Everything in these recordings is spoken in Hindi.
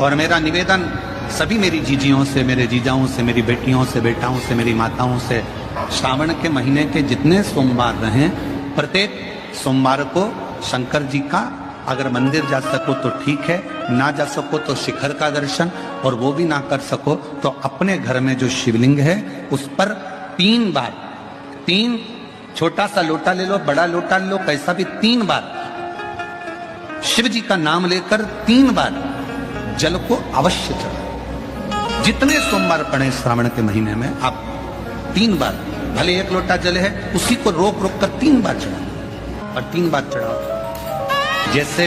और मेरा निवेदन सभी मेरी जीजियों से, मेरे जीजाओं से, मेरी बेटियों से, बेटाओं से, मेरी माताओं से, श्रावण के महीने के जितने सोमवार रहें, प्रत्येक सोमवार को शंकर जी का अगर मंदिर जा सको तो ठीक है, ना जा सको तो शिखर का दर्शन, और वो भी ना कर सको तो अपने घर में जो शिवलिंग है उस पर 3 बार, 3 छोटा सा लोटा ले लो, बड़ा लोटा ले लो, कैसा भी 3 बार शिव जी का नाम लेकर 3 बार जल को अवश्य चढ़ाओ। जितने सोमवार पड़े श्रावण के महीने में आप 3 बार, भले 1 लोटा जल है उसी को रोक रोक कर 3 बार चढ़ाओ, और 3 बार चढ़ाओ। जैसे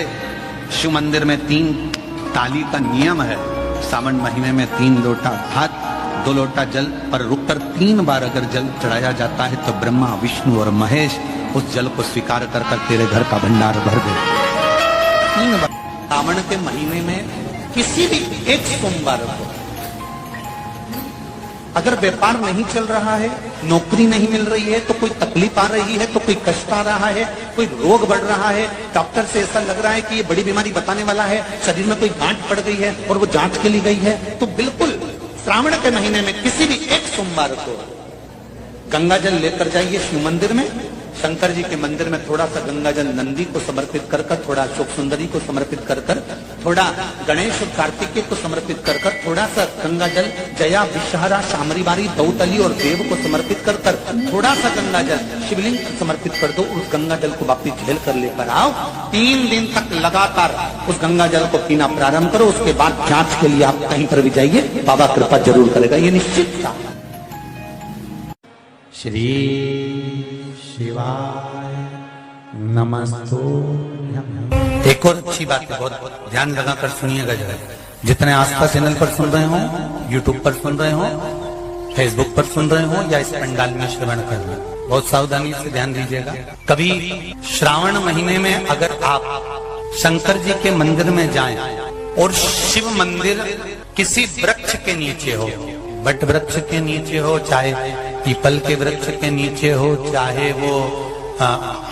शिव मंदिर में 3 ताली का नियम है, सावन महीने में 3 लोटा भात, 2 लोटा जल पर रुककर 3 बार अगर जल चढ़ाया जाता है तो ब्रह्मा, विष्णु और महेश उस जल को स्वीकार कर कर तेरे घर का भंडार भर दे। 3 बार सावन के महीने में किसी भी एक सोमवार को अगर व्यापार नहीं चल रहा है, नौकरी नहीं मिल रही है, तो कोई तकलीफ आ रही है, तो कोई कष्ट आ रहा है, कोई रोग बढ़ रहा है, डॉक्टर से ऐसा लग रहा है कि ये बड़ी बीमारी बताने वाला है, शरीर में कोई गांठ पड़ गई है और वो जांच के लिए गई है, तो बिल्कुल श्रावण के महीने में किसी भी एक सोमवार को गंगा जल लेकर जाइए शिव मंदिर में। शंकर जी के मंदिर में थोड़ा सा गंगा जल नंदी को समर्पित कर कर, थोड़ा अशोक सुंदरी को समर्पित कर कर, थोड़ा गणेश और कार्तिकेय को समर्पित कर कर, थोड़ा सा गंगा जल जया, विषहरा, शामरीबारी, दौतली और देव को समर्पित कर कर, थोड़ा सा गंगा जल शिवलिंग को समर्पित कर दो। उस गंगा जल को वापिस झेल कर लेकर आओ। 3 दिन तक लगातार उस गंगा जल को पीना प्रारंभ करो। उसके बाद जांच के लिए आप कहीं पर भी जाइए, बाबा कृपा जरूर करेगा, ये निश्चित था। श्री शिवाय नमस्तुभ्यं। एक और अच्छी बात है, बहुत ध्यान लगाकर सुनिएगा जरा। जितने आस्था चैनल पर सुन रहे हो, यूट्यूब पर सुन रहे हो, फेसबुक पर सुन रहे हो, या इस पंडाल में श्रवण कर रहे हो, बहुत सावधानी से ध्यान दीजिएगा। कभी श्रावण महीने में अगर आप शंकर जी के मंदिर में जाएं और शिव मंदिर किसी वृक्ष के नीचे हो, बट वृक्ष के नीचे हो, चाहे पीपल के वृक्ष के नीचे हो, चाहे वो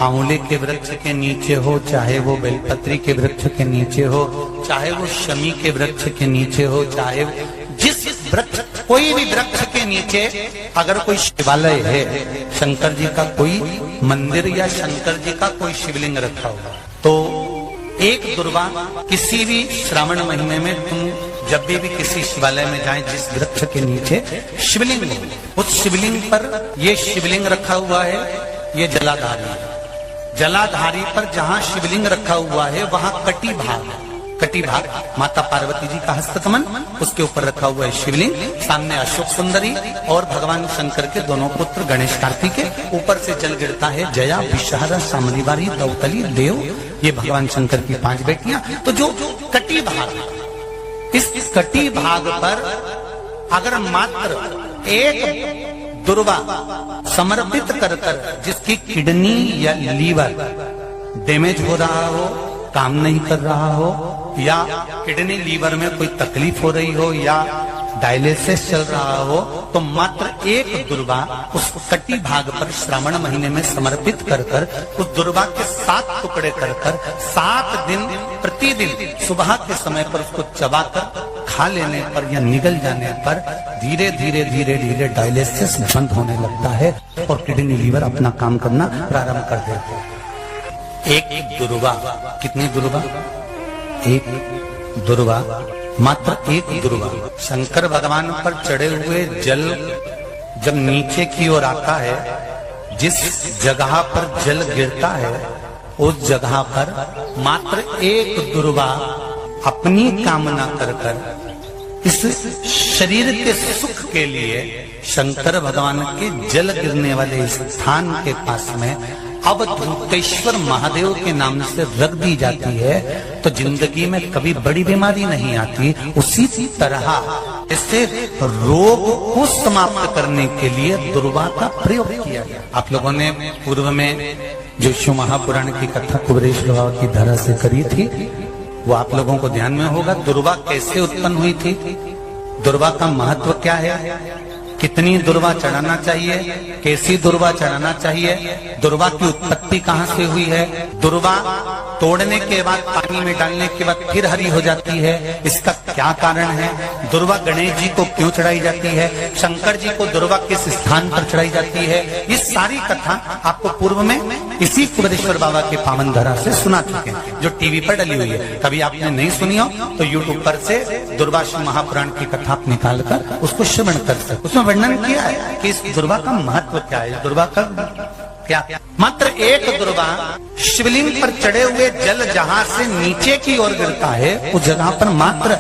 आंवले के वृक्ष के नीचे हो, चाहे वो बेलपत्री के वृक्ष के नीचे हो, चाहे वो शमी के वृक्ष के नीचे हो, चाहे जिस वृक्ष, कोई भी वृक्ष के नीचे अगर कोई शिवालय है, शंकर जी का कोई मंदिर या शंकर जी का कोई शिवलिंग रखा हुआ, तो एक दुर्वा किसी भी श्रावण महीने में तुम जब भी किसी शिवालय में जाएं, जिस वृक्ष के नीचे शिवलिंग हो, उस शिवलिंग पर ये शिवलिंग रखा हुआ है, ये जलाधारी है। जलाधारी पर जहां शिवलिंग रखा हुआ है वहां कटी भाग माता पार्वती जी का हस्तकमल, उसके ऊपर रखा हुआ है शिवलिंग, सामने अशोक सुंदरी और भगवान शंकर के दोनों पुत्र गणेश कार्तिकेय, ऊपर से जल गिरता है जया, विषहरा, शामलीवारी, दौतली, देव, ये भगवान शंकर की 5 बेटियां। तो जो कटी भाग, इस कटी भाग पर अगर मात्र एक दुर्वा समर्पित कर कर, जिसकी किडनी या लीवर डैमेज हो रहा हो, काम नहीं कर रहा हो, या किडनी लीवर में कोई तकलीफ हो रही हो, या डायलिसिस चल रहा हो, तो मात्र एक दुर्वा उस कटी भाग पर श्रावण महीने में समर्पित कर कर, उस दुर्वा के 7 टुकड़े कर कर 7 दिन प्रतिदिन सुबह के समय पर उसको चबाकर खा लेने पर या निगल जाने पर धीरे धीरे धीरे धीरे डायलिसिस बंद होने लगता है और किडनी लीवर अपना काम करना प्रारंभ कर देते हैं। एक दुर्वा, कितनी दुर्वा? एक दुर्वा, मात्र एक दुर्वा। शंकर भगवान पर चढ़े हुए जल जब नीचे की ओर आता है, जिस जगह पर जल गिरता है उस जगह पर मात्र एक दुर्वा अपनी कामना कर कर इस शरीर के सुख के लिए शंकर भगवान के जल गिरने वाले स्थान के पास में अवधूतेश्वर महादेव के नाम से रख दी जाती है, तो जिंदगी में कभी बड़ी बीमारी नहीं आती। उसी तरह इससे रोग को समाप्त करने के लिए दुर्वा का प्रयोग किया गया। आप लोगों ने पूर्व में जो शिव महापुराण की कथा कुबेरेश बाबा की धरा से करी थी, वो आप लोगों को ध्यान में होगा। दुर्वा कैसे उत्पन्न हुई थी, दुर्वा का महत्व क्या है, कितनी दुर्वा चढ़ाना चाहिए, कैसी दुर्वा चढ़ाना चाहिए, दुर्वा की उत्पत्ति कहाँ से हुई है। दुर्वा तोड़ने के बाद पानी में डालने के बाद फिर हरी हो जाती है, इसका क्या कारण है? दुर्वा गणेश जी को क्यों चढ़ाई जाती है? शंकर जी को दुर्वा किस स्थान पर चढ़ाई जाती है? ये सारी कथा आपको पूर्व में इसी कुबेरेश्वर बाबा के पावन धरा से सुना चुके हैं, जो टीवी पर डली हुई है। कभी आपने नहीं सुनी हो तो यूट्यूब पर से दुर्वासा महापुराण की कथा आप निकाल कर उसको श्रवण कर सकते। उसमें वर्णन किया है कि इस दुर्वा का महत्व क्या है, दुर्वा का क्या। मात्र एक दुर्वा शिवलिंग पर चढ़े हुए जल जहां से नीचे की ओर गिरता है, उस जगह पर मात्र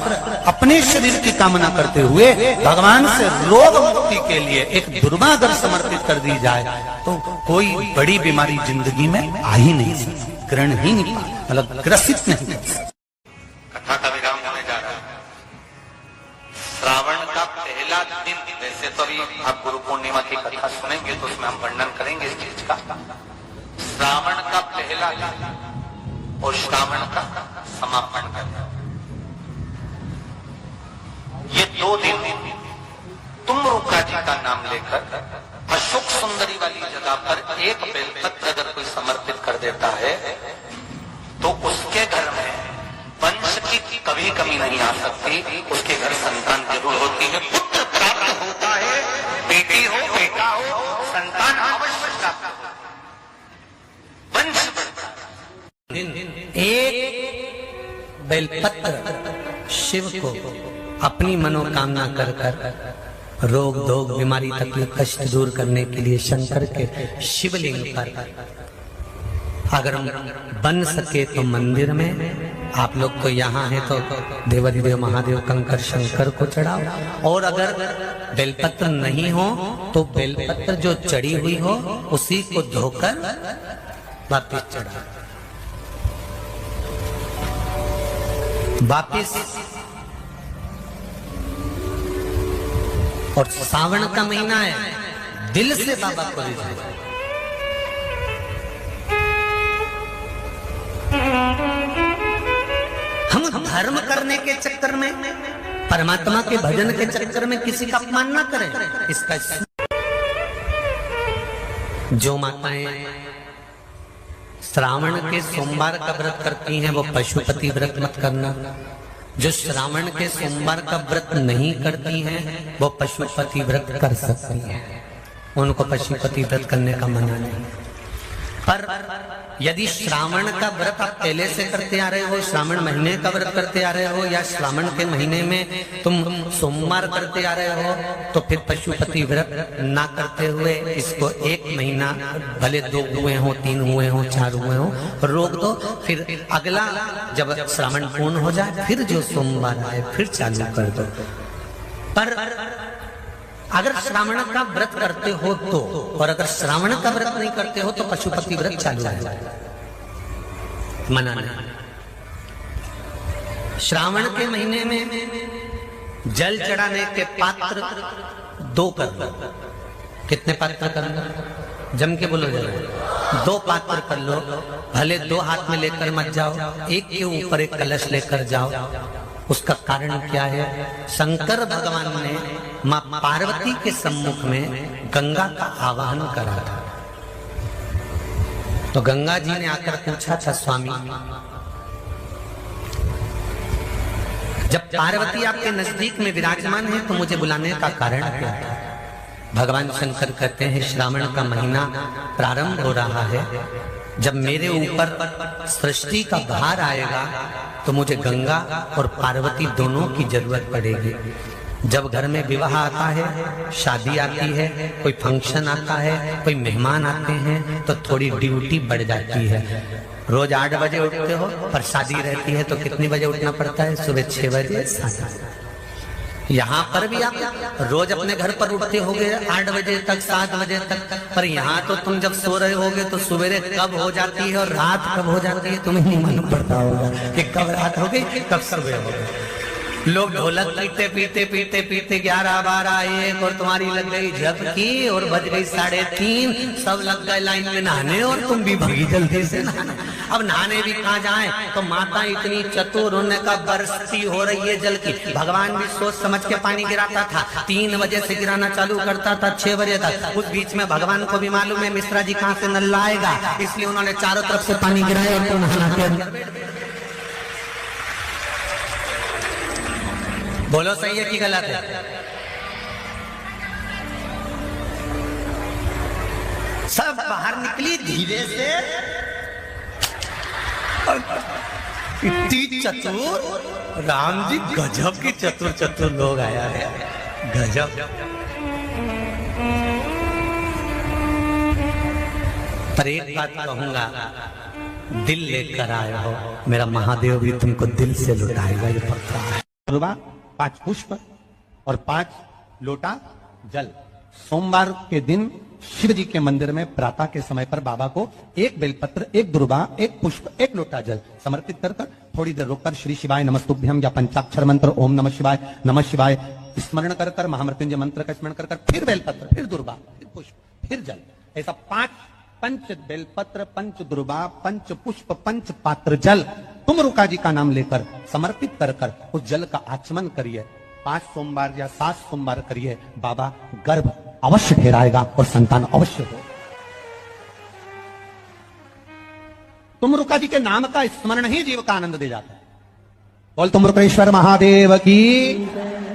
अपने शरीर की कामना करते हुए भगवान से रोग मुक्ति के लिए एक दुर्वा अगर समर्पित कर दी जाए तो कोई बड़ी बीमारी जिंदगी में आ ही नहीं सकती, ग्रहण ही नहीं, मतलब ग्रसित नहीं कर सकती। कथा का विराम होने जा रहा है। श्रावण का पहला दिन, वैसे तो अभी आप गुरु पूर्णिमा की कथा सुनेंगे तो उसमें हम वर्णन करेंगे इस चीज का। श्रावण का पहला दिन और श्रावण का समापन का दिन, ये 2 दिन तुमरुका जी का नाम लेकर अशोक सुंदरी वाली जगह पर एक बेलपत्र अगर कोई समर्पित कर देता है तो उसके घर में वंश की कभी कमी नहीं आ सकती, उसके घर संतान जरूर होती है, पुत्र प्राप्त होता है, बेटी हो बेटा हो संतान अवश्य प्राप्त होता है, वंश बढ़ता है। एक बेलपत्र शिव को अपनी मनोकामना कर कर रोग धोग बीमारी तकलीफ कष्ट दूर करने के लिए शंकर के शिवलिंग पर अगर बन सके तो मंदिर में, आप लोग तो यहाँ हैं तो देवाधिदेव महादेव कंकर शंकर को चढ़ाओ, और अगर बेलपत्र नहीं हो तो बेलपत्र जो चढ़ी हुई हो उसी को धोकर वापिस चढ़ाओ। वापिस और सावन का महीना है, दिल से बाबा को रिझाओ। हम धर्म करने के चक्कर में, परमात्मा के भजन के चक्कर में किसी का अपमान ना करें। इसका जो माताएं श्रावण के सोमवार का व्रत करती हैं वो पशुपति व्रत मत करना। जो श्रावण के सोमवार का व्रत नहीं करती हैं वो पशुपति व्रत कर सकती हैं, उनको पशुपति व्रत करने का मना नहीं। पर यदि श्रावण का व्रत आप पहले से करते आ रहे हो, श्रावण महीने का व्रत करते आ रहे हो, या श्रावण के महीने में तुम सोमवार करते आ रहे हो, तो फिर पशुपति व्रत ना करते हुए इसको 1 महीना, भले 2 हुए हो 3 हुए हो 4 हुए हो, रोक दो। फिर अगला जब श्रावण पूर्ण हो जाए फिर जो सोमवार आए फिर चालू कर दो। पर अगर श्रावण का व्रत करते हो तो, और अगर श्रावण का व्रत नहीं करते हो तो पशुपति व्रत चालू है, मना नहीं। श्रावण के महीने में जल चढ़ाने के पात्र 2 कर लो। कितने पात्र कर लो? जम के बोलो जरा। 2 पात्र कर लो, भले 2 हाथ में लेकर मत जाओ, एक के ऊपर एक कलश लेकर जाओ। उसका कारण क्या है? शंकर भगवान ने मां पार्वती के सम्मुख में गंगा का आवाहन करा था। तो गंगा जी ने आकर पूछा था, स्वामी जब पार्वती आपके नजदीक में विराजमान है तो मुझे बुलाने का कारण क्या है? भगवान शंकर कहते हैं, श्रावण का महीना प्रारंभ हो रहा है, जब मेरे ऊपर सृष्टि का भार आएगा तो मुझे गंगा और पार्वती दोनों की जरूरत पड़ेगी। जब घर में विवाह आता है, शादी आती है, कोई फंक्शन आता है, कोई मेहमान आते हैं तो थोड़ी ड्यूटी बढ़ जाती है। रोज 8 बजे उठते हो, पर शादी रहती है तो कितनी बजे उठना पड़ता है? सुबह 6 बजे 7। यहाँ पर भी आप रोज अपने घर पर उठते होगे 8 बजे तक 7 बजे तक, पर यहाँ तो तुम जब सो रहे होगे तो सवेरे कब हो जाती है और रात कब हो जाती है तुम्हें नहीं मालूम पड़ता होगा कि कब रात हो गई कब सुबह हो गई। लोग ढोलक पीटते पीटते पीटते पीटते 11 12 1 और तुम्हारी लग गई झपकी और बज गई 3:30, सब लग गए लाइन में नहाने और तुम भी भगी जल्दी से नहाने। अब नहाने भी कहाँ जाए, तो माता इतनी चतुर, उन्होंने कहा बरसती हो रही है जल की। भगवान भी सोच समझ के पानी गिराता था, 3 बजे से गिराना चालू करता था 6 बजे तक। उस बीच में भगवान को भी मालूम है मिश्रा जी कहाँ से नल लाएगा, इसलिए उन्होंने चारों तरफ से पानी गिराया और तो नहाना के अंदर। बोलो सही है कि गलत है? सब बाहर निकली धीरे से, इतनी चतुर, राम जी गजब के चतुर चतुर लोग आया है, गजब। पर एक बात कहूंगा, दिल लेकर आए हो, मेरा महादेव भी तुमको दिल से लुटाएगा, ये पक्का है। 5 पुष्प और 5 लोटा जल। सोमवार के दिन शिव जी के मंदिर में प्रातः के समय पर बाबा को 1 बेलपत्र, 1 दुर्बा, 1 पुष्प, 1 लोटा जल समर्पित कर थोड़ी देर रोककर श्री शिवाय नमस्तुभ्यम या पंचाक्षर मंत्र ओम नमः शिवाय स्मरण कर महामृत्युंजय मंत्र का स्मरण कर फिर बेलपत्र, फिर दुर्बा, फिर पुष्प, फिर जल, ऐसा 5 पंच बेलपत्र, पंच दुर्बा, पंच पुष्प, पंच पात्र जल तुम रुका जी का नाम लेकर समर्पित कर उस जल का आचमन करिए। 5 सोमवार या 7 सोमवार करिए, बाबा गर्भ अवश्य ठहराएगा और संतान अवश्य हो। तुम रुका जी के नाम का स्मरण ही जीव का आनंद दे जाता है। बोल तुम रुकेश्वर महादेव की,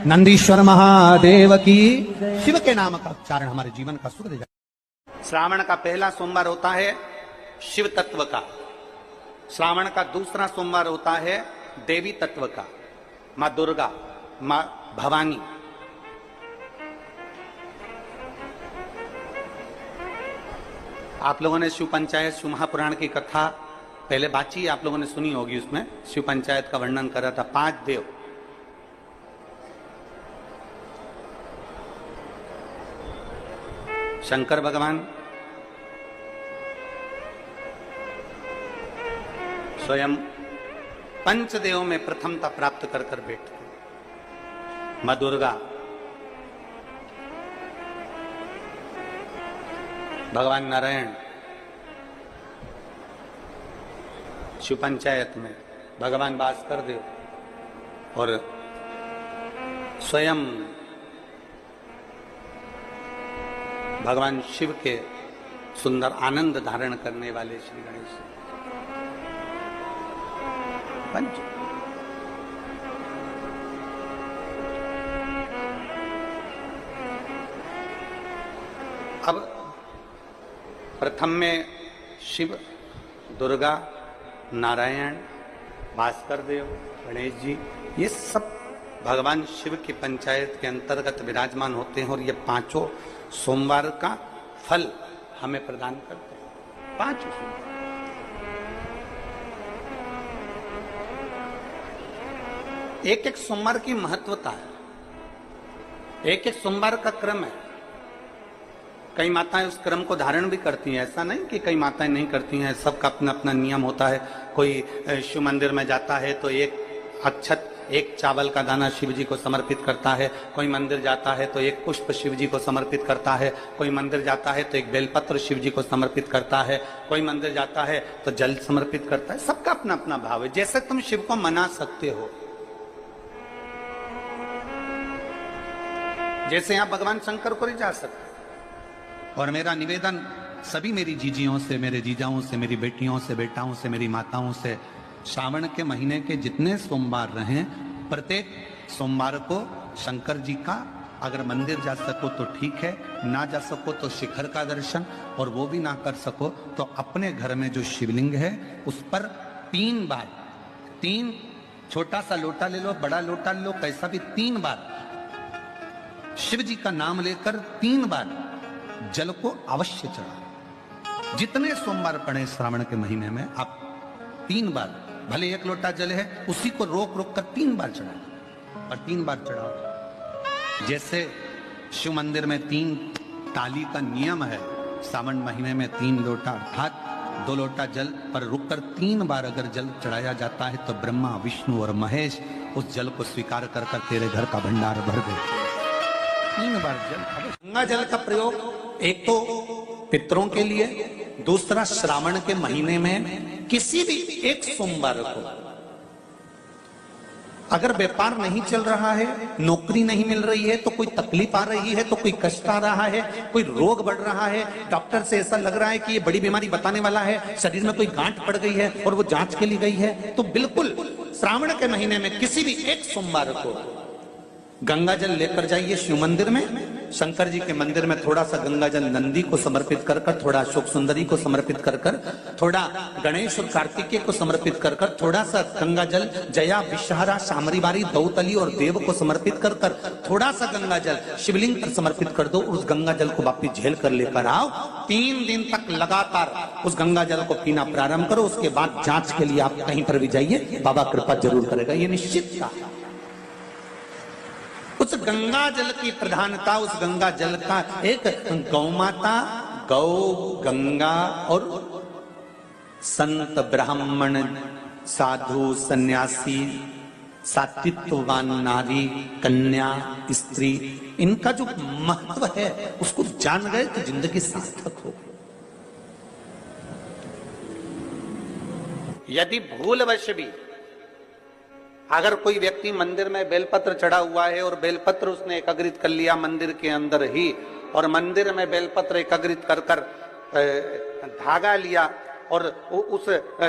नंदीश्वर महादेव की। शिव के नाम का उच्चारण हमारे जीवन का सुख दे जाता है। श्रावण का पहला सोमवार होता है शिव तत्व का, श्रावण का दूसरा सोमवार होता है देवी तत्व का, मां दुर्गा, मां भवानी। आप लोगों ने शिव पंचायत, शिव महापुराण की कथा पहले बाची आप लोगों ने सुनी होगी, उसमें शिव पंचायत का वर्णन करा था। 5 देव, शंकर भगवान स्वयं पंचदेव में प्रथमता प्राप्त कर बैठते, मां दुर्गा, भगवान नारायण शिव पंचायत में, भगवान भास्कर देव और स्वयं भगवान शिव के सुंदर आनंद धारण करने वाले श्री गणेश पंच। अब प्रथम में शिव, दुर्गा, नारायण, भास्कर देव, गणेश जी, ये सब भगवान शिव की पंचायत के अंतर्गत विराजमान होते हैं और ये 5 सोमवार का फल हमें प्रदान करते हैं। 5 सोमवार एक सोमवार की महत्वता है, एक सोमवार का क्रम है। कई माताएं उस क्रम को धारण भी करती हैं, ऐसा नहीं कि कई माताएं नहीं करती हैं, सबका अपना अपना नियम होता है। कोई शिव मंदिर में जाता है तो 1 अक्षत, 1 चावल का दाना शिव जी को समर्पित करता है, कोई मंदिर जाता है तो 1 पुष्प शिव जी को समर्पित करता है, कोई मंदिर जाता है तो 1 बेलपत्र शिव जी को समर्पित करता है, कोई मंदिर जाता है तो जल समर्पित करता है। सबका अपना अपना भाव है, जैसे तुम शिव को मना सकते हो, जैसे आप भगवान शंकर को नहीं जा सकते। और मेरा निवेदन सभी मेरी जीजियों से, मेरे जीजाओं से, मेरी बेटियों से, बेटाओं से, मेरी माताओं से, श्रावण के महीने के जितने सोमवार रहें, प्रत्येक सोमवार को शंकर जी का अगर मंदिर जा सको तो ठीक है, ना जा सको तो शिखर का दर्शन, और वो भी ना कर सको तो अपने घर में जो शिवलिंग है उस पर 3 बार, 3 छोटा सा लोटा ले लो, बड़ा लोटा ले लो, कैसा भी 3 बार शिव जी का नाम लेकर 3 बार जल को अवश्य चढ़ा। जितने सोमवार पड़े श्रावण के महीने में आप 3 बार, भले 1 लोटा जल है उसी को रोक रोक कर 3 बार चढ़ाओ, और 3 बार चढ़ाओ। जैसे शिव मंदिर में 3 ताली का नियम है, सावन महीने में 3 लोटा अर्थात 2 लोटा जल पर रुककर 3 बार अगर जल चढ़ाया जाता है तो ब्रह्मा, विष्णु और महेश उस जल को स्वीकार कर कर तेरे घर का भंडार भर दे। 3 बार जल। गंगा जल का प्रयोग एक तो पितरों के लिए, दूसरा श्रावण के महीने में किसी भी एक सोमवार को, अगर व्यापार नहीं चल रहा है, नौकरी नहीं मिल रही है, तो कोई तकलीफ आ रही है, तो कोई कष्ट आ रहा है, कोई रोग बढ़ रहा है, डॉक्टर से ऐसा लग रहा है कि ये बड़ी बीमारी बताने वाला है, शरीर में कोई गांठ पड़ गई है और वो जांच के लिए गई है, तो बिल्कुल श्रावण के महीने में किसी भी एक सोमवार को गंगा जल लेकर जाइए शिव मंदिर में। शंकर जी के मंदिर में थोड़ा सा गंगा जल नंदी को समर्पित कर कर, थोड़ा अशोक सुंदरी को समर्पित कर कर, थोड़ा गणेश और कार्तिकेय को समर्पित कर कर, थोड़ा सा गंगा जल जया विषहरा शामरी बारी दौतली और देव को समर्पित कर कर, थोड़ा सा गंगा जल शिवलिंग पर समर्पित कर दो। उस गंगा जल को वापिस झेल कर लेकर आओ। 3 दिन तक लगातार उस गंगा जल को पीना प्रारंभ करो। उसके बाद जांच के लिए आप कहीं पर भी जाइए, बाबा कृपा जरूर करेगा, ये निश्चित था। उस गंगा जल की प्रधानता, उस गंगा जल का एक गौ माता, गौ, गंगा और संत, ब्राह्मण, साधु, सन्यासी, सात्वित्ववान नारी, कन्या, स्त्री, इनका जो महत्व है उसको जान गए तो जिंदगी सार्थक हो। यदि भूलवश भी अगर कोई व्यक्ति मंदिर में बेलपत्र चढ़ा हुआ है और बेलपत्र उसने एकत्रित कर लिया मंदिर के अंदर ही, और मंदिर में बेलपत्र एकत्रित कर कर धागा लिया और उस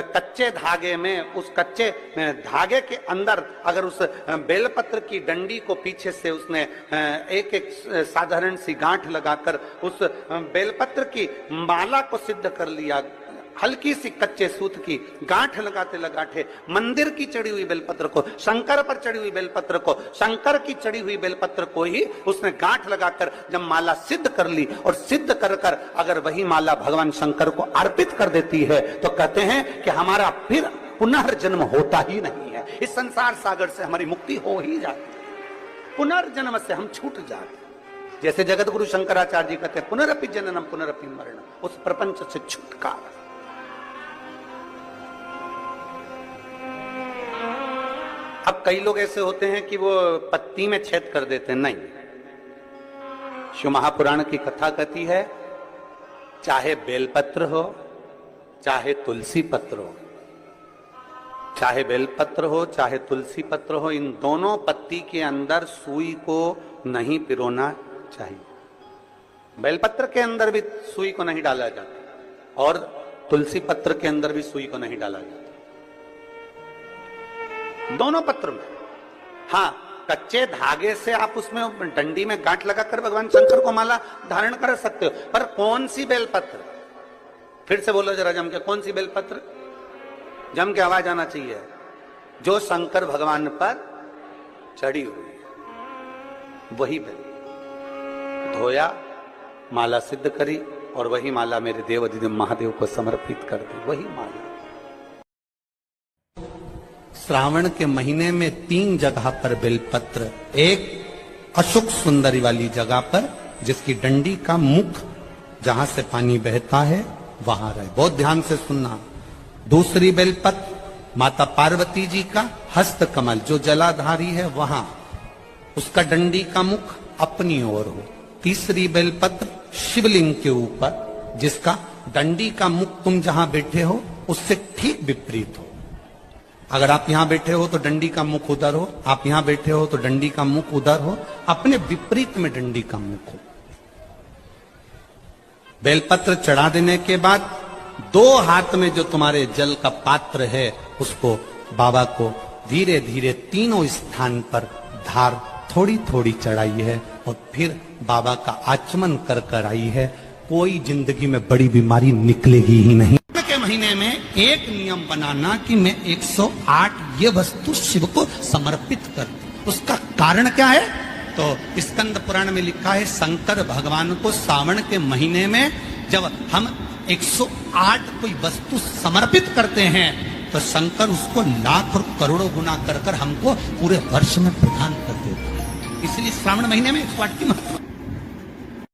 कच्चे धागे में, उस कच्चे धागे के अंदर अगर उस बेलपत्र की डंडी को पीछे से उसने एक एक साधारण सी गांठ लगाकर उस बेलपत्र की माला को सिद्ध कर लिया, हल्की सी कच्चे सूत की गांठ लगाते लगाते मंदिर की चढ़ी हुई बेलपत्र को, शंकर पर चढ़ी हुई बेलपत्र को, शंकर की चढ़ी हुई बेलपत्र को ही उसने गांठ लगाकर जब माला सिद्ध कर ली और सिद्ध कर कर अगर वही माला भगवान शंकर को अर्पित कर देती है तो कहते हैं कि हमारा फिर पुनर्जन्म होता ही नहीं है। इस संसार सागर से हमारी मुक्ति हो ही जाती है, पुनर्जन्म से हम छूट जाते। जैसे जगत गुरु शंकराचार्य जी कहते हैं पुनरपि जननम पुनरपि मरणम, उस प्रपंच से छुटकारा। अब कई लोग ऐसे होते हैं कि वो पत्ती में छेद कर देते हैं, नहीं। शिव महापुराण की कथा कहती है चाहे बेलपत्र हो चाहे तुलसी पत्र हो, चाहे बेलपत्र हो चाहे तुलसी पत्र हो, इन दोनों पत्ती के अंदर सुई को नहीं पिरोना चाहिए। बेलपत्र के अंदर भी सुई को नहीं डाला जाता और तुलसी पत्र के अंदर भी सुई को नहीं डाला जाता, दोनों पत्र में। हाँ, कच्चे धागे से आप उसमें डंडी में गांठ लगाकर भगवान शंकर को माला धारण कर सकते हो, पर कौन सी बेलपत्र? फिर से बोलो जरा जम के, कौन सी बेलपत्र? जम के आवाज आना चाहिए। जो शंकर भगवान पर चढ़ी हुई है वही बेल धोया, माला सिद्ध करी और वही माला मेरे देव अधिदेव महादेव को समर्पित कर दी, वही माला। श्रावण के महीने में 3 जगह पर बेलपत्र, एक अशोक सुंदरी वाली जगह पर जिसकी डंडी का मुख जहां से पानी बहता है वहां रहे, बहुत ध्यान से सुनना। दूसरी बेलपत्र माता पार्वती जी का हस्त कमल जो जलाधारी है वहां, उसका डंडी का मुख अपनी ओर हो। तीसरी बेलपत्र शिवलिंग के ऊपर जिसका डंडी का मुख तुम जहां बैठे हो उससे ठीक विपरीत हो। अगर आप यहां बैठे हो तो डंडी का मुख उधर हो, आप यहां बैठे हो तो डंडी का मुख उधर हो, अपने विपरीत में डंडी का मुख हो। बेलपत्र चढ़ा देने के बाद 2 हाथ में जो तुम्हारे जल का पात्र है उसको बाबा को धीरे धीरे तीनों स्थान पर धार थोड़ी थोड़ी चढ़ाई है और फिर बाबा का आचमन कर कर आई है। कोई जिंदगी में बड़ी बीमारी निकलेगी ही नहीं। के महीने में एक नियम बनाना कि मैं 108 ये वस्तु शिव को समर्पित कर दूं। उसका कारण क्या है? तो स्कंद पुराण में लिखा है शंकर भगवान को सावन के महीने में जब हम 108 कोई वस्तु समर्पित करते हैं तो शंकर उसको लाख और करोड़ों गुना कर कर हमको पूरे वर्ष में प्रदान कर देता है। इसलिए श्रावण महीने में 108 की महत्व।